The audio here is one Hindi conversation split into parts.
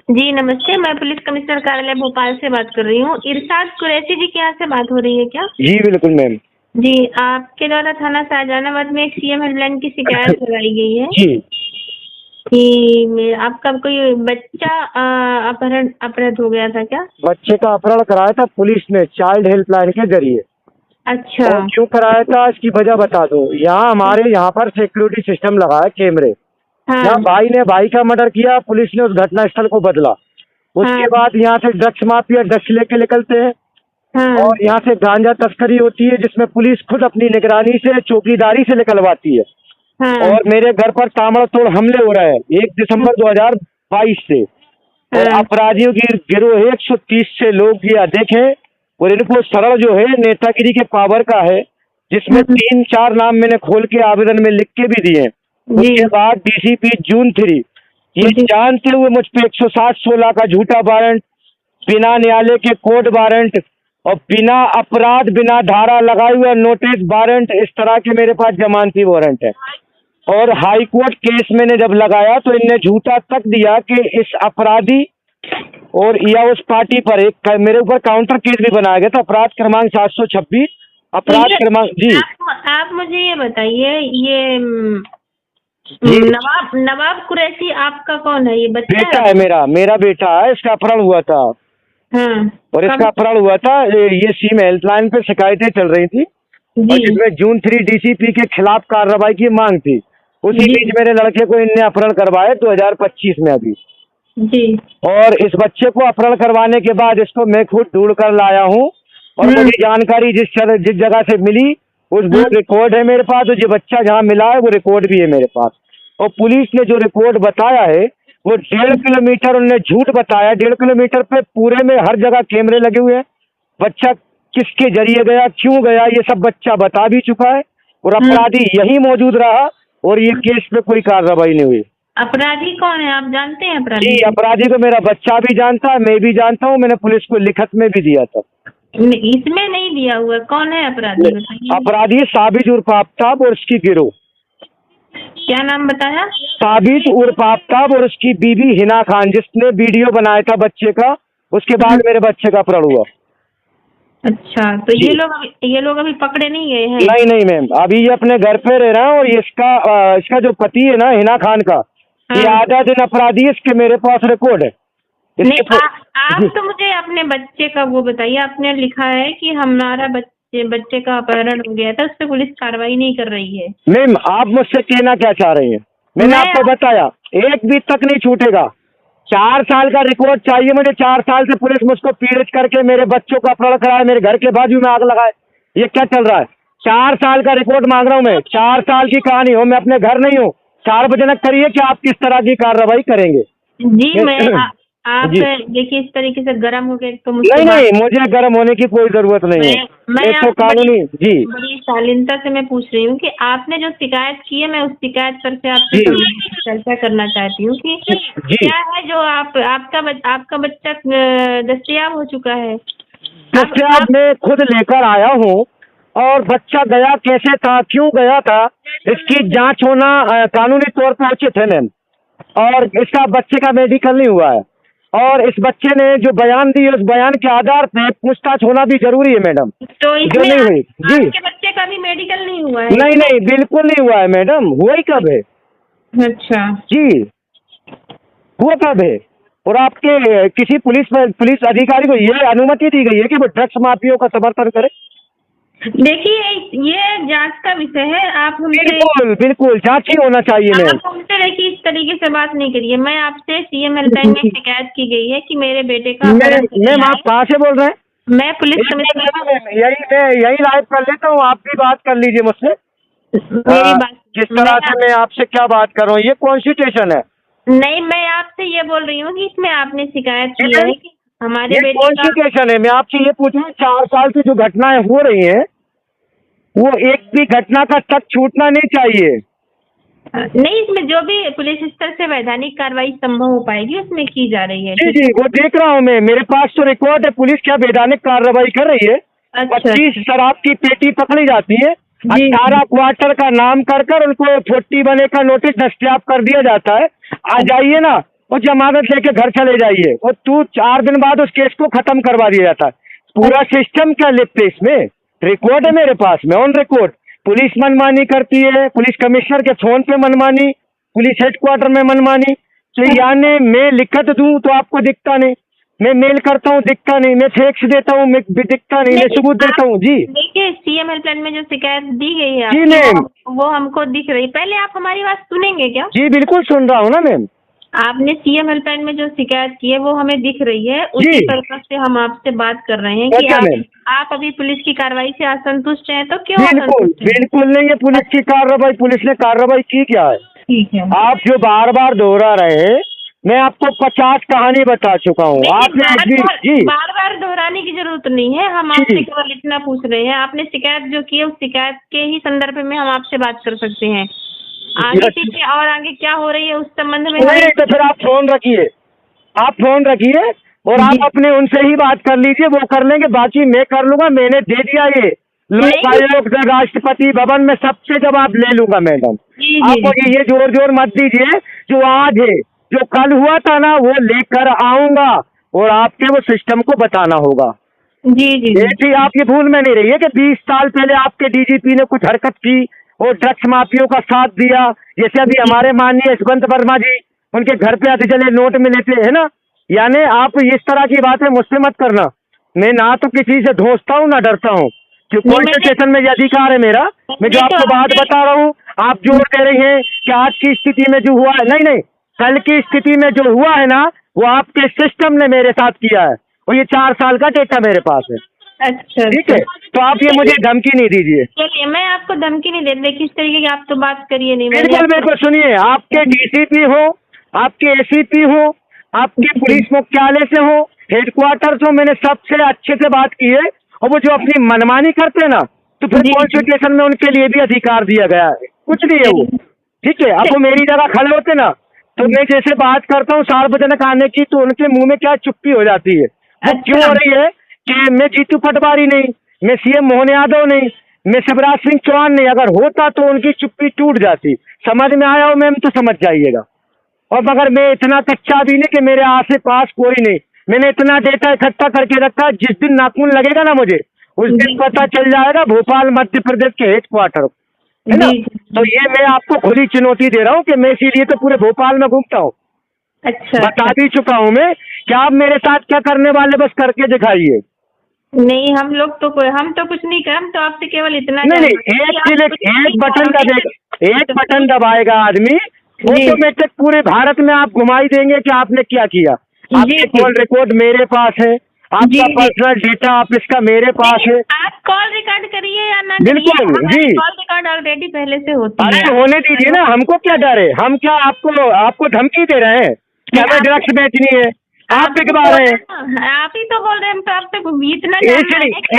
जी नमस्ते, मैं पुलिस कमिश्नर कार्यालय भोपाल से बात कर रही हूँ। इरशाद कुरैशी जी के यहाँ से बात हो रही है क्या? जी बिल्कुल मैम। जी, आपके द्वारा थाना शाहजहानाबाद में एक सीएम हेल्पलाइन की शिकायत लगाई गई है जी कि आपका कोई बच्चा अपहरण अपहृत हो गया था क्या? बच्चे का अपहरण कराया था पुलिस ने चाइल्ड हेल्पलाइन के जरिए। अच्छा। और क्यों कराया था इसकी वजह बता दो। यहाँ हमारे यहाँ पर सिक्योरिटी सिस्टम लगा है, कैमरे। हाँ यहाँ भाई ने भाई का मर्डर किया, पुलिस ने उस घटना स्थल को बदला। हाँ उसके बाद यहाँ से ड्रग्स माफिया ड्रग्स लेके निकलते हैं हाँ और यहाँ से गांजा तस्करी होती है, जिसमें पुलिस खुद अपनी निगरानी से चौकीदारी से निकलवाती है। हाँ और मेरे घर पर ताबड़तोड़ हमले हो रहे हैं 1 दिसंबर 2022 से। और हाँ अपराधियों की गिरोह 130 से लोग ये देखें। और इनको शरण जो है नेतागिरी के पावर का है, जिसमें 3-4 नाम मैंने खोल के आवेदन में लिख के भी दिए। जी उसके बाद डीसीपी जून 3 ये जी जानते हुए मुझ पे 160-16 का झूठा वारंट, बिना न्यायालय के कोर्ट वारंट और बिना अपराध बिना धारा लगाए हुए नोटिस वारंट, इस तरह के मेरे पास जमानती वारंट है। और हाई कोर्ट केस मैंने जब लगाया तो इनने झूठा तक दिया कि इस अपराधी और या उस पार्टी पर एक मेरे ऊपर काउंटर केस भी बनाया गया था, अपराध क्रमांक 726 तो अपराध ये क्रमांक। जी आप मुझे ये बताइए, ये जी नवाब नवाब कुरैशी आपका कौन है? ये बच्चा बेटा है मेरा बेटा है। इसका अपहरण हुआ था हाँ और इसका अपहरण हुआ था। ये सीम हेल्पलाइन पे शिकायतें चल रही थी और जी जिसमें जून 3 डीसीपी के खिलाफ कार्रवाई की मांग थी। उसी जी बीच मेरे लड़के को इनने अपहरण करवाया 2025 में अभी। जी और इस बच्चे को अपहरण करवाने के बाद इसको मैं खुद ढूंढ कर लाया हूँ। और मुझे जानकारी जिस जगह से मिली उस वो रिकॉर्ड है मेरे पास। और जो बच्चा जहाँ मिला है वो रिकॉर्ड भी है मेरे पास। और पुलिस ने जो रिकॉर्ड बताया है वो 1.5 किलोमीटर उन्होंने झूठ बताया। 1.5 किलोमीटर पे पूरे में हर जगह कैमरे लगे हुए हैं। बच्चा किसके जरिए गया, क्यों गया, ये सब बच्चा बता भी चुका है। और अपराधी यही मौजूद रहा और ये केस पे कोई कार्रवाई नहीं हुई। अपराधी कौन है, आप जानते हैं अपराधी? जी अपराधी को मेरा बच्चा भी जानता है, मैं भी जानता हूँ। मैंने पुलिस को लिखत में भी दिया था। इसमें नहीं दिया हुआ, कौन है अपराधी बताइए। अपराधी साबिज उर्फ आफ्ताब और उसकी गिरोह। क्या नाम बताया? साबिज उर्फ आफ्ताब और उसकी बीवी हिना खान, जिसने वीडियो बनाया था बच्चे का। उसके बाद मेरे बच्चे का अपहरण हुआ। अच्छा, तो ये लोग अभी पकड़े नहीं गए हैं? नहीं मैम, अभी ये अपने घर पे रह रहा है। और इसका जो पति है ना हिना खान का, ये आधा दिन अपराधी है। इसके मेरे पास रिकॉर्ड है। नहीं आप तो मुझे अपने बच्चे का वो बताइए। आपने लिखा है कि हमारा बच्चे का अपहरण हो गया था, उस पर पुलिस कार्रवाई नहीं कर रही है। मैम आप मुझसे कहना क्या चाह रही हैं? मैंने आपको बताया एक भी तक नहीं छूटेगा। 4 साल का रिकॉर्ड चाहिए मुझे। 4 साल से पुलिस मुझको पीड़ित करके मेरे बच्चों का अपहरण कराए, मेरे घर के बाजू में आग लगाए। ये क्या चल रहा है? 4 साल का रिकॉर्ड मांग रहा हूँ मैं। 4 साल की कहानी हो, मैं अपने घर नहीं हूँ। सार्वजनिक करिए कि आप किस तरह की कार्रवाई करेंगे। जी आप देखिए, इस तरीके से गर्म हो गए तो मुझे नहीं मुझे गर्म होने की कोई जरूरत नहीं है। मैं तो कानूनी जी बड़ी शालीनता से मैं पूछ रही हूँ कि आपने जो शिकायत की है, मैं उस शिकायत पर से आपसे चर्चा करना चाहती हूँ कि क्या है जो आपका बच्चा दस्तयाब हो चुका है। दस्तयाब मैं खुद लेकर आया हूँ। और बच्चा गया कैसे था, क्यों गया था, इसकी जांच होना कानूनी तौर पर उचित है मैम। और इसका बच्चे का मेडिकल नहीं हुआ है। और इस बच्चे ने जो बयान दी उस बयान के आधार पे पूछताछ होना भी जरूरी है मैडम। तो जो नहीं हुई जी। आपके बच्चे का भी मेडिकल नहीं हुआ है? नहीं बिल्कुल नहीं हुआ है मैडम। हुआ ही कब है? अच्छा जी हुआ कब है? और आपके किसी पुलिस अधिकारी को ये अनुमति दी गई है कि वो ड्रग्स माफियाओं का समर्थन करे? देखिए, ये जांच का विषय है। आप बिल्कुल जांच ही होना चाहिए मैम। आप हमसे देखिए इस तरीके से बात नहीं करिए। मैं आपसे सीएम हेल्पलाइन में शिकायत की गई है कि मेरे बेटे का मैम आप कहाँ से बोल रहे हैं? मैं पुलिस कमिश्नर। यही लाइव कर लेता हूँ, आप भी बात कर लीजिए मुझसे। मेरी बात किस तरह से मैं आपसे क्या बात कर रहा हूँ, ये कॉन्स्टिट्यूशन है। नहीं, मैं आपसे ये बोल रही हूँ कि इसमें आपने शिकायत की है कि हमारे बेटे का कॉन्स्टिट्यूशन है। मैं आपसे ये पूछ रहा हूँ 4 साल से जो घटनाएं हो रही हैं वो एक भी घटना का तक छूटना नहीं चाहिए। नहीं, इसमें जो भी पुलिस स्तर से वैधानिक कार्रवाई संभव हो पाएगी उसमें की जा रही है। जी वो देख रहा हूँ मैं, मेरे पास तो रिकॉर्ड है। पुलिस क्या वैधानिक कार्रवाई कर रही है। 25 शराब की पेटी पकड़ी जाती है। 18 क्वार्टर का नाम कर उनको 41A का नोटिस दस्तयाब कर दिया जाता है। आ जाइए ना, और जमानत लेके घर चले जाइए, और तू 4 दिन बाद उस केस को खत्म करवा दिया जाता है। पूरा सिस्टम क्या लिखते इसमें, रिकॉर्ड है मेरे पास में ऑन रिकॉर्ड। पुलिस मनमानी करती है, पुलिस कमिश्नर के फोन पे मनमानी, पुलिस हेडक्वार्टर में मनमानी। तो यानी मैं लिखत दूं तो आपको दिखता नहीं, मैं मेल करता हूँ दिखता नहीं, मैं फैक्स देता हूँ मैं दिखता नहीं, मैं सबूत देता हूँ। जी देखिए, सीएम हेल्पलाइन में जो शिकायत दी गई है जी आपकी, मैम, वो हमको दिख रही। पहले आप हमारी बात सुनेंगे क्या? जी बिल्कुल सुन रहा हूँ ना मैम। आपने सीएम हेल्पलाइन में जो शिकायत की है वो हमें दिख रही है, उसी पर्पज से हम आपसे बात कर रहे हैं कि अच्छा मैम, आप अभी पुलिस की कार्रवाई से असंतुष्ट हैं, तो क्यों बिल्कुल असंतुष्ट हैं? बिल्कुल नहीं है पुलिस की कार्रवाई, पुलिस ने कार्रवाई की क्या है? ठीक है। आप जो बार बार दोहरा रहे हैं, मैं आपको 50 कहानी बता चुका हूँ। आपने जी बार बार दोहराने की जरूरत नहीं है, हम जी। आपसे केवल इतना पूछ रहे हैं। आपने शिकायत जो की है उस शिकायत के ही संदर्भ में हम आपसे बात कर सकते हैं। आगे पीछे और आगे क्या हो रही है उस संबंध में नहीं, तो फिर आप फोन रखिए, आप फोन रखिए और आप अपने उनसे ही बात कर लीजिए, वो कर लेंगे, बाकी मैं कर लूंगा। मैंने दे दिया ये लोक आयोग, राष्ट्रपति भवन में सबसे जवाब ले लूंगा मैडम। आप ये जोर जोर मत दीजिए, जो आज है जो कल हुआ था ना वो लेकर आऊंगा और आपके वो सिस्टम को बताना होगा। जी जी जी आप ये भूल में नहीं रही है कि 20 साल पहले आपके डीजीपी ने कुछ हरकत की और ड्रग्स माफियों का साथ दिया, जैसे अभी हमारे माननीय यशवंत वर्मा जी, उनके घर पे आते चले नोट मिले थे, है ना। यानी आप इस तरह की बातें मुझसे मत करना। मैं ना तो किसी से धोसता हूँ ना डरता हूँ, जो कॉन्स्टिट्यूशन में ये अधिकार है मेरा। मैं जो आपको बात बता रहा हूँ, आप जोर दे रही हैं कि आज की स्थिति में जो हुआ है, नहीं नहीं, कल की स्थिति में जो हुआ है ना वो आपके सिस्टम ने मेरे साथ किया है, और ये 4 साल का डेटा मेरे पास है। अच्छा ठीक है, तो आप ये मुझे धमकी नहीं दीजिए। चलिए, मैं आपको धमकी नहीं दे रही, किस तरीके की आप तो बात करिए नहीं। बिल्कुल मेरे को सुनिए, आपके डीसीपी हो, आपके एसीपी हो, आपके पुलिस मुख्यालय से हो, हेडक्वार्टर से हो, मैंने सबसे अच्छे से बात की है। और वो जो अपनी मनमानी करते हैं ना, तो फिर कॉन्स्टिट्यूशन में उनके लिए भी अधिकार दिया गया है, कुछ नहीं है वो। ठीक है, अब वो मेरी जगह खड़े होते ना, तो मैं जैसे बात करता हूँ सार्वजनिक आने की, तो उनके मुंह में क्या चुप्पी हो जाती है। वो क्यों हो रही है कि मैं जीतू पटवारी नहीं, मैं सीएम मोहन यादव नहीं, मैं शिवराज सिंह चौहान नहीं, अगर होता तो उनकी चुप्पी टूट जाती। समझ में आया हो मैम, तो समझ जाइएगा। और मगर मैं इतना कच्चा भी नहीं कि मेरे आस पास कोई नहीं, मैंने इतना डेटा इकट्ठा करके रखा, जिस दिन नाखून लगेगा ना मुझे, उस दिन पता चल जाएगा भोपाल मध्य प्रदेश के हेडक्वार्टर, है ना। तो ये मैं आपको खुली चुनौती दे रहा हूँ कि मैं इसीलिए तो पूरे भोपाल में घूमता हूँ। अच्छा, बता भी चुका हूँ मैं कि आप मेरे साथ क्या करने वाले, बस करके दिखाइए। नहीं, हम तो कुछ नहीं कर, हम तो आपसे केवल इतना नहीं, एक बटन दबाएगा आदमी, ऑटोमेटिक पूरे भारत में आप घुमाई देंगे कि आपने क्या किया। आपकी कॉल रिकॉर्ड मेरे पास है, आपका पर्सनल डेटा ऑफिस का मेरे पास है। आप कॉल रिकॉर्ड करिए या ना, बिल्कुल जी, कॉल रिकॉर्ड ऑलरेडी पहले से होती है। अरे होने दीजिए ना, हमको क्या डर है, हम क्या आपको धमकी दे रहे हैं कि हमें ड्रग्स बेचनी है, आप बिकवा रहे हैं। आप ही तो बोल रहे हैं, तो आप तो इतना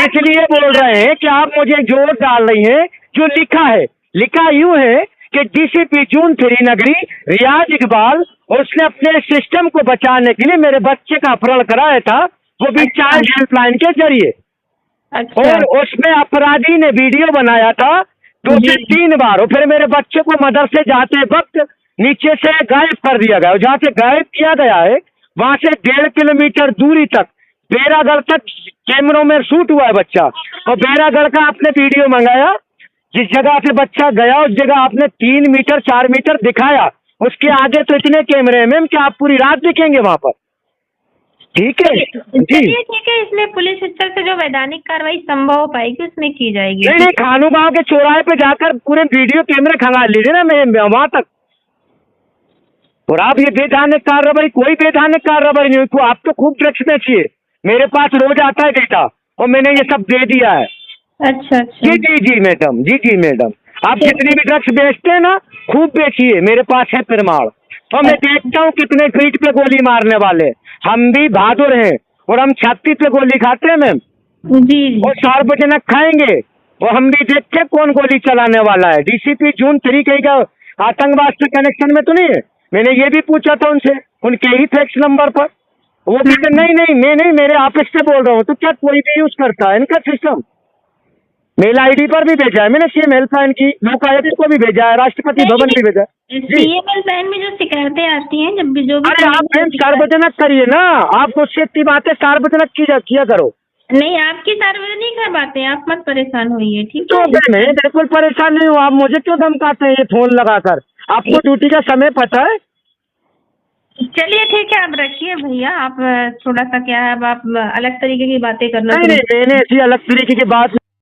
इसलिए बोल रहे हैं कि आप मुझे जोर डाल रही हैं। जो लिखा यूं है कि डीसीपी जून 3 नगरी रियाज इकबाल, उसने अपने सिस्टम को बचाने के लिए मेरे बच्चे का अपहरण कराया था, वो भी चाइल्ड हेल्पलाइन के जरिए। और उसमें अपराधी ने वीडियो बनाया था 2 से 3 बार, और फिर मेरे बच्चे को मदरसे जाते वक्त नीचे से गायब कर दिया गया। जहाँ से गायब किया गया है वहां से 1.5 किलोमीटर दूरी तक बैरागढ़ तक कैमरों में शूट हुआ है बच्चा, और बैरागढ़ का आपने वीडियो मंगाया, जिस जगह से बच्चा गया उस जगह आपने 3 मीटर 4 मीटर दिखाया, उसके आगे तो इतने कैमरे हैं मैम कि आप पूरी रात दिखेंगे वहां पर। ठीक है जी, ठीक है, इसमें पुलिस स्तर से जो वैधानिक कार्रवाई संभव हो पाएगी उसमें की जाएगी। नहीं, खानू गांव के चौराहे पे जाकर पूरे वीडियो कैमरे खंगाल लीजिए ना मैं वहां तक। और आप ये वैधानिक कार्रवाई, कोई वैधानिक कार्रवाई नहीं हुई, आप तो खूब ड्रग्स बेचिए, मेरे पास रोज आता है डेटा और मैंने ये सब दे दिया है। अच्छा, जी मैडम, जी मैडम, आप जितनी भी ड्रग्स बेचते हैं ना खूब बेचिए, मेरे पास है प्रमाण। और मैं देखता हूँ कितने पीठ पे गोली मारने वाले, हम भी बहादुर हैं और हम छाती पे गोली खाते हैं मैम जी, और सार्वजनिक खाएंगे, और हम भी देखते कौन गोली चलाने वाला है। डीसीपी जून 3 कहीं का आतंकवाद से कनेक्शन में तो नहीं है। मैंने ये भी पूछा था उनसे, उनके ही फैक्स नंबर पर, वो कहते नहीं मैं नहीं, मेरे ऑफिस से बोल रहा हूँ। तो क्या कोई भी यूज करता है इनका सिस्टम? मेल आईडी पर भी भेजा है मैंने, सीएम हेल्पलाइन की, लोकायुक्त को भी भेजा है, राष्ट्रपति भवन भी भेजा है। सीएमएल बैंक में जो शिकायतें आती हैं, जब भी जो भी अरे आप बहन सार्वजनिक करिए ना, आप मुझसे इतनी बातें सार्वजनिक किया करो। नहीं, आपकी सार्वजनिक है बातें, आप मत परेशान होइए, ठीक तो है। मैं बिल्कुल परेशान नहीं हूँ, आप मुझे क्यों धमकाते हैं ये फोन लगाकर? आपको ड्यूटी का समय पता है? चलिए ठीक है, आप रखिए भैया, आप थोड़ा सा क्या है, अब आप अलग तरीके की बातें करना नहीं नहीं, मैंने ऐसी अलग तरीके की बात